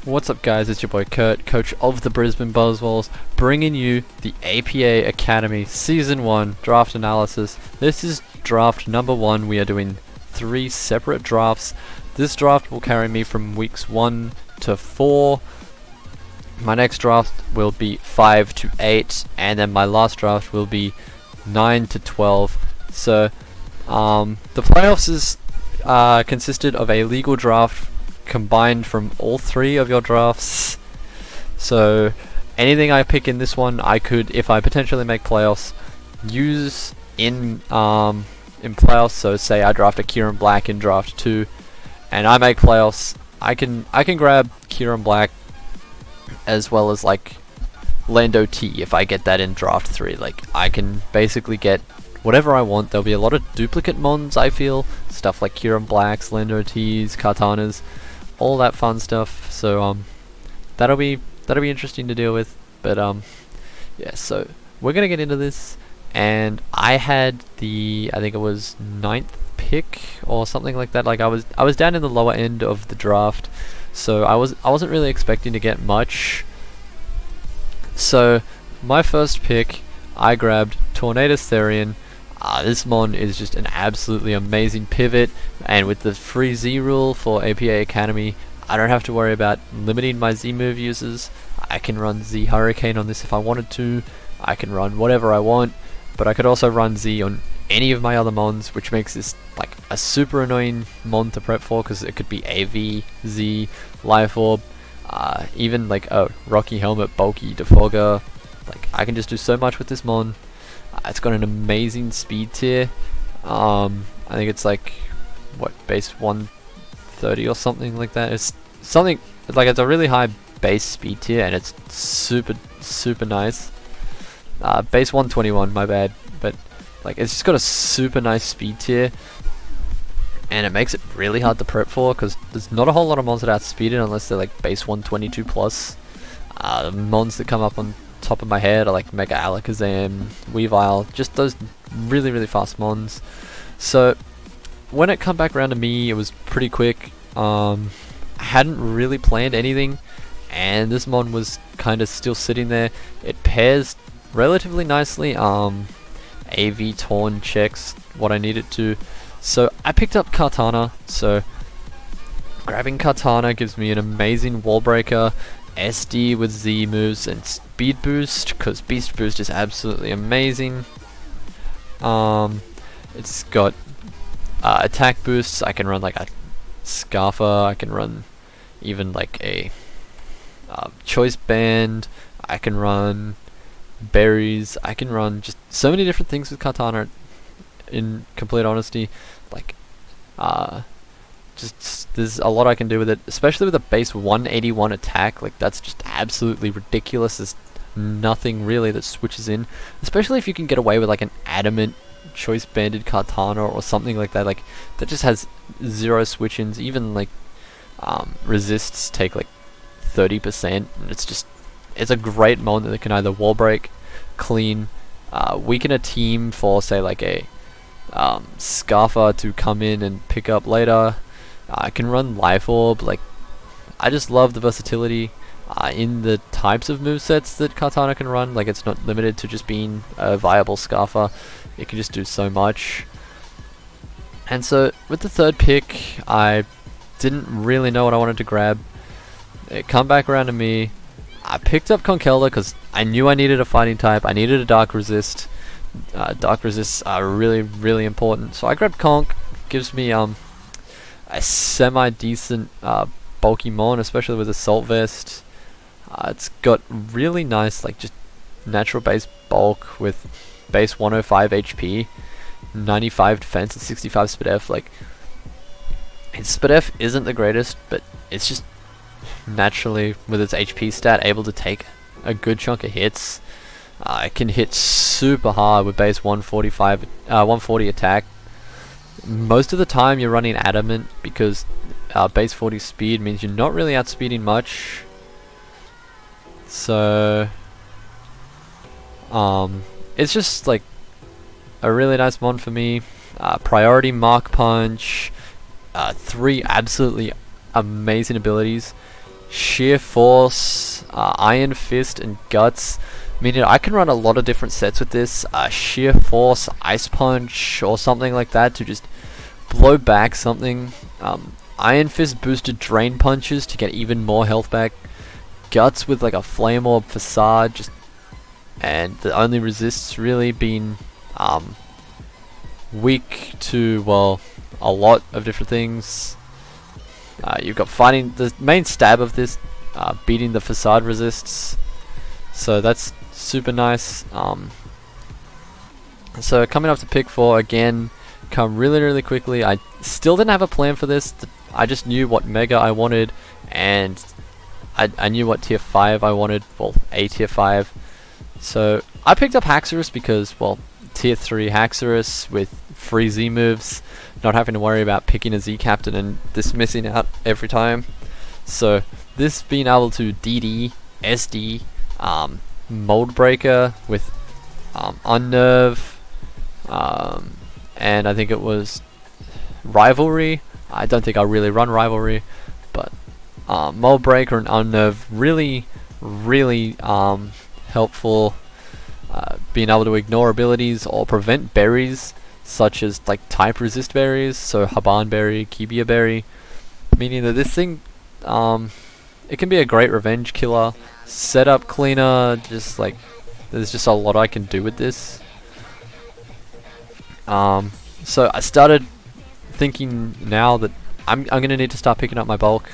What's up guys, it's your boy Kurt, coach of the Brisbane Buzzwolves, bringing you the APA Academy Season 1 draft analysis. This is draft number 1. We are doing 3 separate drafts. This draft will carry me from weeks 1 to 4. My next draft will be 5 to 8, and then my last draft will be 9 to 12. So, the playoffs is consisted of a legal draft combined from all 3 of your drafts. So anything I pick in this one, I could, if I potentially make playoffs, use in playoffs. So say I draft a Kieran Black in draft 2 and I make playoffs, I can grab Kieran Black as well as like Lando T if I get that in draft 3. Like I can basically get whatever I want. There'll be a lot of duplicate mons, I feel, stuff like Kieran Blacks, Lando T's, Kartanas, all that fun stuff. So that'll be interesting to deal with. But yeah, so we're gonna get into this, and I had I think it was 9th pick or something like that. Like I was down in the lower end of the draft, so I wasn't really expecting to get much. So my first pick, I grabbed Tornadus Therian. This mon is just an absolutely amazing pivot, and with the free Z rule for APA Academy, I don't have to worry about limiting my Z move uses. I can run Z Hurricane on this if I wanted to. I can run whatever I want, but I could also run Z on any of my other mons, which makes this like a super annoying mon to prep for, because it could be AV, Z, Life Orb, even like a Rocky Helmet, Bulky, Defogger. Like I can just do so much with this mon. It's got an amazing speed tier. I think it's like, what, base 130 or something like that. It's something like, it's a really high base speed tier, and it's super nice. Base 121, my bad, but like it's just got a super nice speed tier, and it makes it really hard to prep for, because there's not a whole lot of mons that outspeed it unless they're like base 122 plus. The mons that come up on top of my head are like Mega Alakazam, Weavile, just those really fast mons. So when it come back around to me, it was pretty quick. I hadn't really planned anything, and this mon was kind of still sitting there. It pairs relatively nicely. AV Torn checks what I need it to, so I picked up Kartana. So grabbing Kartana gives me an amazing wall breaker, SD with Z moves, and speed boost, because beast boost is absolutely amazing. It's got attack boosts. I can run like a Scarfer, I can run even like a choice band, I can run berries, I can run just so many different things with Kartana, in complete honesty. Like just there's a lot I can do with it, especially with a base 181 attack. Like that's just absolutely ridiculous. There's nothing really that switches in, especially if you can get away with like an adamant choice banded Kartana or something like that. Like that just has 0 switch-ins. Even like resists take like 30%, and it's a great mon that can either wall break, clean, weaken a team for say like a Scarfer to come in and pick up later. I can run Life Orb. Like I just love the versatility in the types of movesets that Kartana can run. Like it's not limited to just being a viable Scarfer. It can just do so much. And so with the 3rd pick, I didn't really know what I wanted to grab. It come back around to me. I picked up Conkeldurr because I knew I needed a fighting type. I needed a Dark Resist. Dark Resists are really important. So I grabbed Conk. Gives me a semi-decent bulky mon, especially with Assault Vest. It's got really nice like just natural base bulk with base 105 HP, 95 defense, and 65 SpDef. Like its SpDef isn't the greatest, but it's just naturally, with its HP stat, able to take a good chunk of hits. It can hit super hard with base 140 attack. Most of the time you're running adamant, because base 40 speed means you're not really outspeeding much. So it's just like a really nice mon for me. Priority Mark Punch, 3 absolutely amazing abilities. Sheer Force, Iron Fist, and Guts. Meaning I can run a lot of different sets with this. Sheer Force, Ice Punch, or something like that to just blow back something. Iron Fist boosted Drain Punches to get even more health back. Guts with like a Flame Orb Facade, and the only resists really being weak to, well, a lot of different things. You've got fighting, the main stab of this, beating the Facade resists, so that's super nice. So coming up to pick 4 again, come really quickly. I still didn't have a plan for this. I just knew what Mega I wanted, and I knew what tier 5 I wanted, well, a tier 5. So I picked up Haxorus because, well, tier 3 Haxorus with free Z moves, not having to worry about picking a Z captain and this missing out every time. So this being able to DD, SD, Mold Breaker with Unnerve, and I think it was Rivalry. I don't think I'll really run Rivalry, but Mold Breaker and Unnerve really helpful. Being able to ignore abilities or prevent berries such as like type resist berries, so Haban Berry, Kibia Berry, meaning that this thing it can be a great revenge killer, setup cleaner, just like there's just a lot I can do with this. So I started thinking now that I'm gonna need to start picking up my bulk.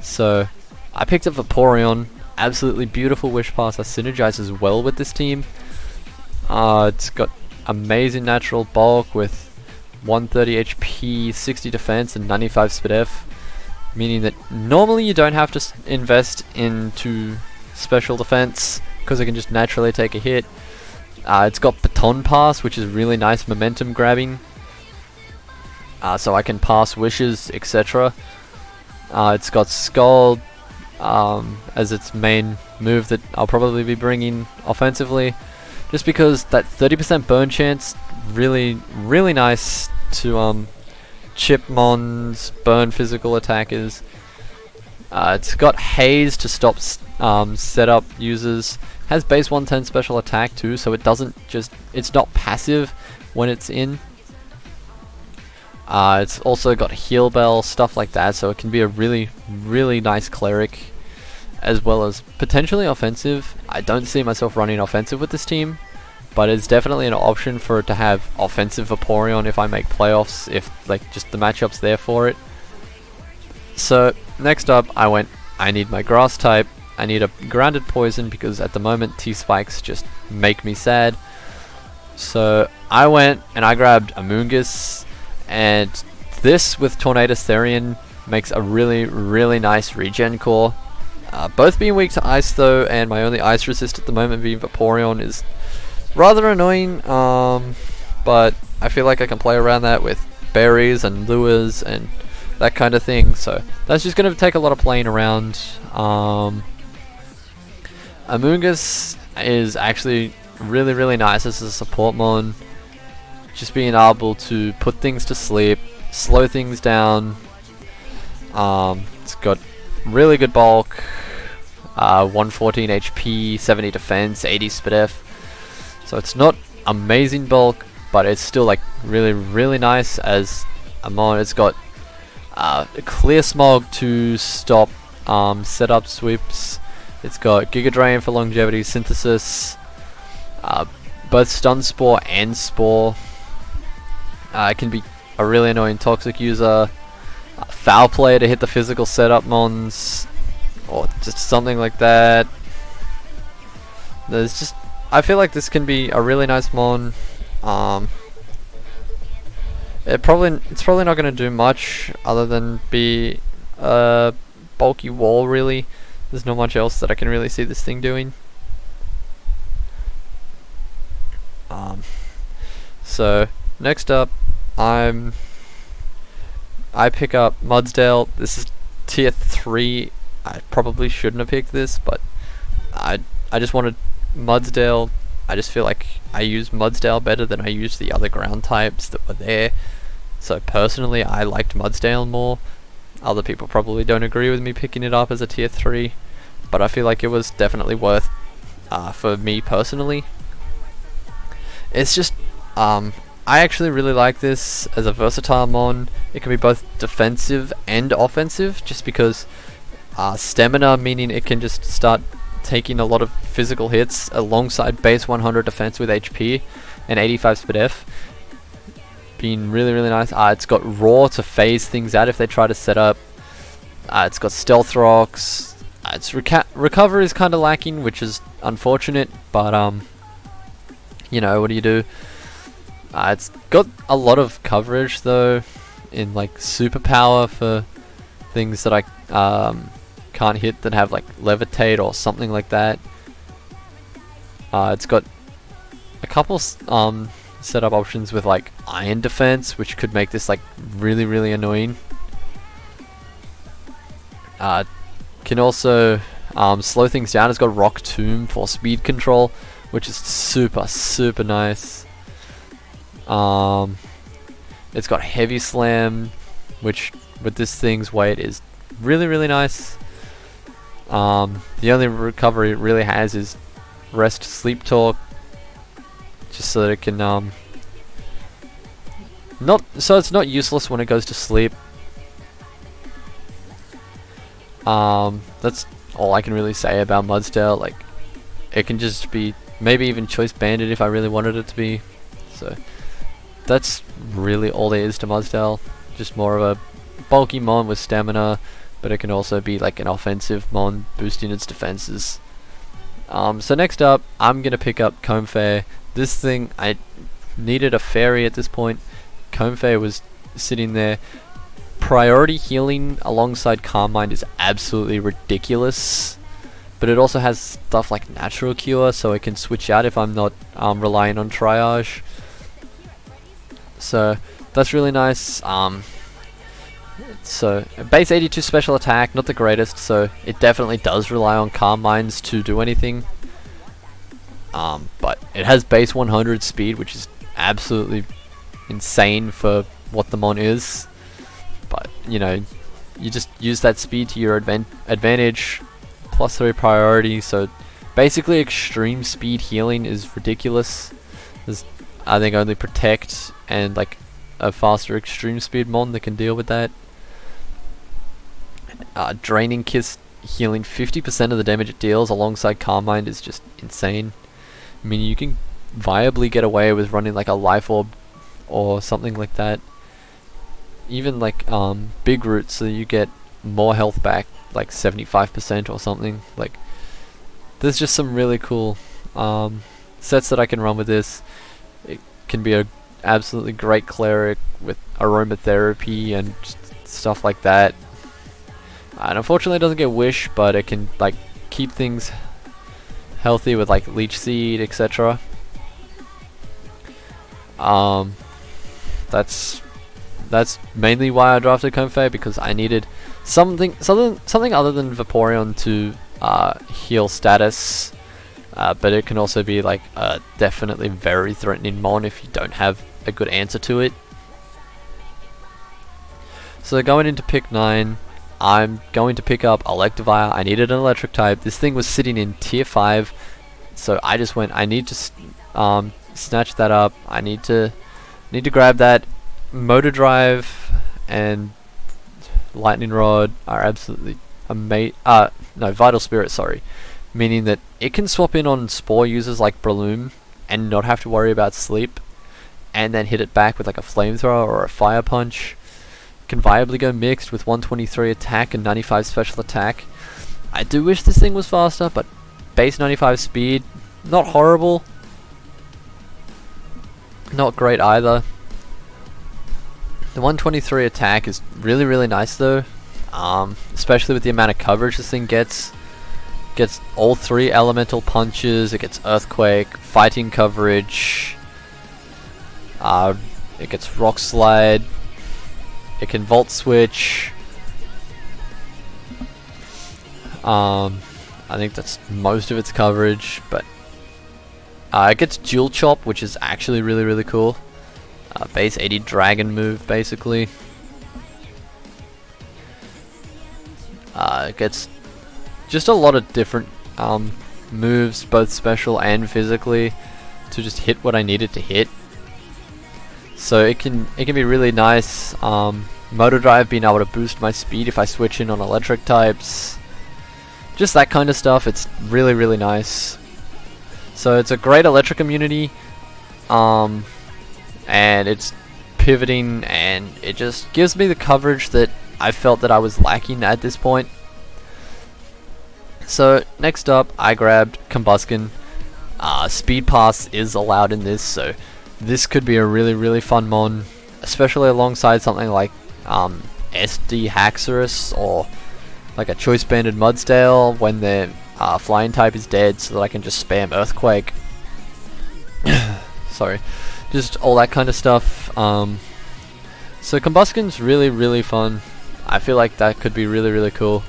So I picked up Vaporeon. Absolutely beautiful Wish Pass that synergizes well with this team. It's got amazing natural bulk with 130 HP, 60 defense, and 95 speed F, meaning that normally you don't have to invest into special defense because it can just naturally take a hit. It's got Baton Pass, which is really nice momentum grabbing, so I can pass wishes, etc. It's got Scald as its main move that I'll probably be bringing offensively, just because that 30% burn chance really nice to chip mons, burn physical attackers. It's got Haze to stop setup users. Has base 110 special attack too, so it doesn't just, it's not passive when it's in. It's also got Heal Bell, stuff like that, so it can be a really nice cleric, as well as potentially offensive. I don't see myself running offensive with this team, but it's definitely an option for it to have offensive Vaporeon if I make playoffs, if like just the matchup's there for it. So next up I need my grass type. I need a grounded poison because at the moment T-Spikes just make me sad. So I went and I grabbed Amoonguss, and this with Tornadus Therian makes a really nice regen core. Both being weak to ice though, and my only ice resist at the moment being Vaporeon is rather annoying, but I feel like I can play around that with berries and lures and that kind of thing, so that's just going to take a lot of playing around. Amoonguss is actually really nice as a support mon, just being able to put things to sleep, slow things down. It's got really good bulk, 114 HP, 70 defense, 80 speed F. So it's not amazing bulk, but it's still like really nice as a mon. It's got Clear Smog to stop setup sweeps. It's got Giga Drain for longevity, synthesis, both Stun Spore and Spore. It can be a really annoying toxic user. Foul Play to hit the physical setup mons, or just something like that. There's just, I feel like this can be a really nice mon. It's probably not going to do much other than be a bulky wall. Really, there's not much else that I can really see this thing doing. So next up, I pick up Mudsdale. This is tier 3. I probably shouldn't have picked this, but I just wanted Mudsdale. I just feel like I use Mudsdale better than I used the other ground types that were there. So personally, I liked Mudsdale more. Other people probably don't agree with me picking it up as a tier 3, but I feel like it was definitely worth for me personally. It's just, I actually really like this as a versatile mon. It can be both defensive and offensive, just because stamina, meaning it can just start taking a lot of physical hits alongside base 100 defense with HP and 85 speed F. Being really, really nice. It's got raw to phase things out if they try to set up. It's got stealth rocks. Its recovery is kind of lacking, which is unfortunate, but you know, what do you do? It's got a lot of coverage though, in like superpower for things that I can't hit that have like levitate or something like that. It's got a couple setup options with like iron defense, which could make this like really, really annoying. Can also slow things down. It's got Rock Tomb for speed control, which is super, super nice. It's got Heavy Slam, which with this thing's weight is really, really nice. The only recovery it really has is Rest Sleep Talk, just so that it can it's not useless when it goes to sleep. That's all I can really say about Mudsdale. Like, it can just be maybe even Choice Banded if I really wanted it to be. So that's really all there is to Mudsdale. Just more of a bulky mon with stamina, but it can also be like an offensive mon, boosting its defenses. So next up, I'm gonna pick up Comfey. This thing, I needed a fairy at this point. Comfey was sitting there. Priority healing alongside Calm Mind is absolutely ridiculous, but it also has stuff like Natural Cure, so it can switch out if I'm not relying on Triage. So that's really nice. So base 82 special attack, not the greatest, so it definitely does rely on Calm Minds to do anything. But it has base 100 speed, which is absolutely insane for what the mon is. But you know, you just use that speed to your advantage. +3 priority, so basically extreme speed healing is ridiculous. There's, I think, only Protect and like a faster extreme speed mon that can deal with that. Draining Kiss healing 50% of the damage it deals alongside Calm Mind is just insane. I mean, you can viably get away with running like a Life Orb or something like that. Even like Big Root, so you get more health back, like 75% or something. Like, there's just some really cool sets that I can run with this. It can be a absolutely great cleric with aromatherapy and stuff like that. And unfortunately it doesn't get Wish, but it can like keep things healthy with like Leech Seed, etc. That's mainly why I drafted Comfey, because I needed something other than Vaporeon to heal status. But it can also be like a definitely very threatening mon if you don't have a good answer to it. So going into pick 9, I'm going to pick up Electivire. I needed an electric type. This thing was sitting in tier 5, so I just went, I need to snatch that up. I need to grab that. Motor Drive and Lightning Rod are absolutely amazing. No, Vital Spirit, sorry. Meaning that it can swap in on Spore users like Breloom and not have to worry about sleep, and then hit it back with like a Flamethrower or a Fire Punch. Can viably go mixed with 123 attack and 95 special attack. I do wish this thing was faster, but base 95 speed, not horrible. Not great either. The 123 attack is really, really nice though, especially with the amount of coverage this thing gets. Gets all 3 elemental punches, it gets Earthquake, fighting coverage, it gets Rock Slide, it can Volt Switch. I think that's most of its coverage, but it gets Dual Chop, which is actually really, really cool. Base 80 dragon move, basically. It gets just a lot of different moves, both special and physically, to just hit what I need it to hit. So it can be really nice. Motor Drive being able to boost my speed if I switch in on electric types. Just that kind of stuff. It's really, really nice. So it's a great electric immunity, and it's pivoting, and it just gives me the coverage that I felt that I was lacking at this point. So next up, I grabbed Combusken. Speed Pass is allowed in this, so this could be a really, really fun mon, especially alongside something like SD Haxorus or like a Choice Banded Mudsdale when their flying type is dead, so that I can just spam Earthquake. Sorry, just all that kind of stuff. So Combusken's really, really fun. I feel like that could be really, really cool.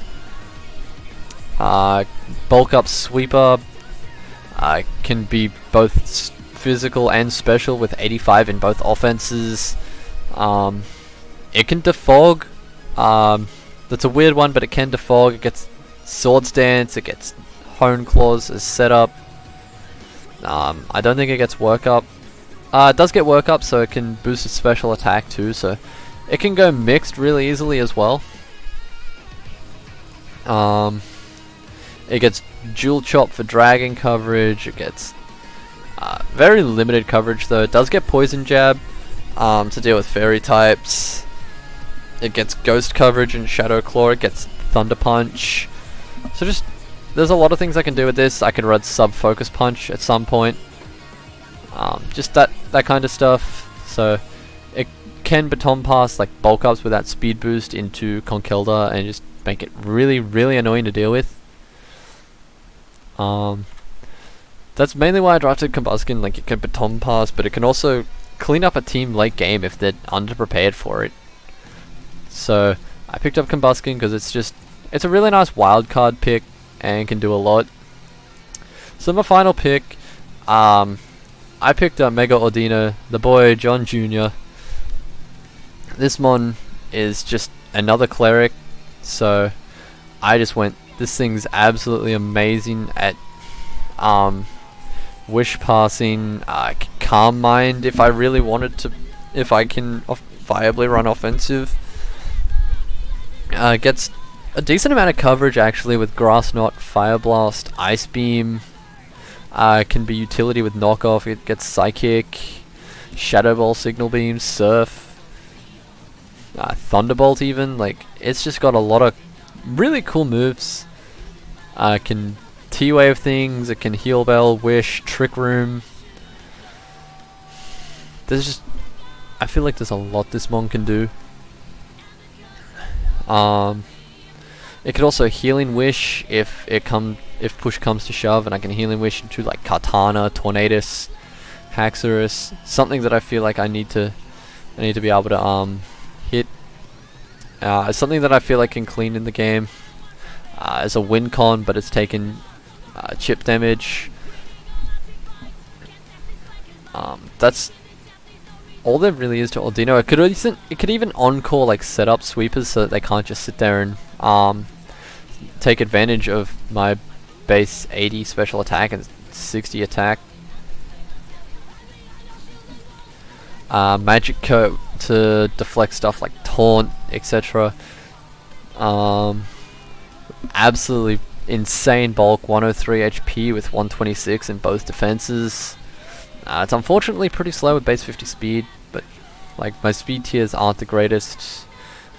Bulk Up Sweeper can be both physical and special with 85 in both offenses. It can defog. That's a weird one, but it can defog. It gets Sword Stance. It gets Hone Claws as setup. I don't think it gets Work Up. It does get Work Up, so it can boost its special attack too. So it can go mixed really easily as well. It gets Dual Chop for dragon coverage. It gets very limited coverage though. It does get Poison Jab to deal with fairy types. It gets Ghost coverage and Shadow Claw. It gets Thunder Punch. So just, there's a lot of things I can do with this. I can run Sub Focus Punch at some point. Just that kind of stuff. So it can Baton Pass like Bulk Ups with that speed boost into Conkeldurr and just make it really, really annoying to deal with. That's mainly why I drafted Combusken. Like, it can Baton Pass, but it can also clean up a team late game if they're underprepared for it. So I picked up Combusken because it's a really nice wild card pick and can do a lot. So my final pick, I picked up Mega Audino, the boy John Jr. This mon is just another cleric, so I just went, this thing's absolutely amazing at Wish Passing, Calm Mind if I really wanted to, if I can viably run offensive. Gets a decent amount of coverage actually with Grass Knot, Fire Blast, Ice Beam. Can be utility with Knockoff. It gets Psychic, Shadow Ball, Signal Beam, Surf, Thunderbolt even. Like, it's just got a lot of really cool moves. Can T-Wave things, it can Heal Bell, Wish, Trick Room. There's just, I feel like there's a lot this mon can do. It could also Healing Wish if push comes to shove, and I can Healing Wish into like Kartana, Tornadus, Haxorus, something that I feel like I need to be able to hit. Something that I feel like can clean in the game. As a win con, but it's taken chip damage. That's all there really is to Audino. It could even encore like setup sweepers so that they can't just sit there and take advantage of my base 80 special attack and 60 attack. Magic Coat to deflect stuff like Taunt, etc. Absolutely insane bulk, 103 HP with 126 in both defenses. It's unfortunately pretty slow with base 50 speed, but like my speed tiers aren't the greatest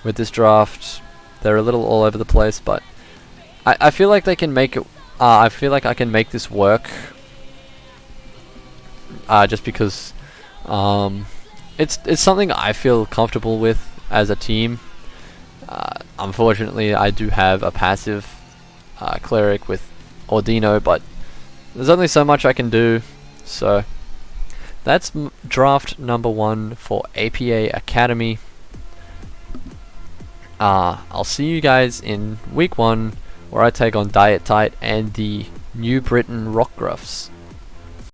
with this draft. They're a little all over the place, but I feel like they can make it. I feel like I can make this work. Just because it's something I feel comfortable with as a team. Unfortunately, I do have a passive cleric with Audino, but there's only so much I can do. So that's draft number 1 for APA Academy. I'll see you guys in week 1, where I take on Diet Tight and the New Britain Rockgruffs.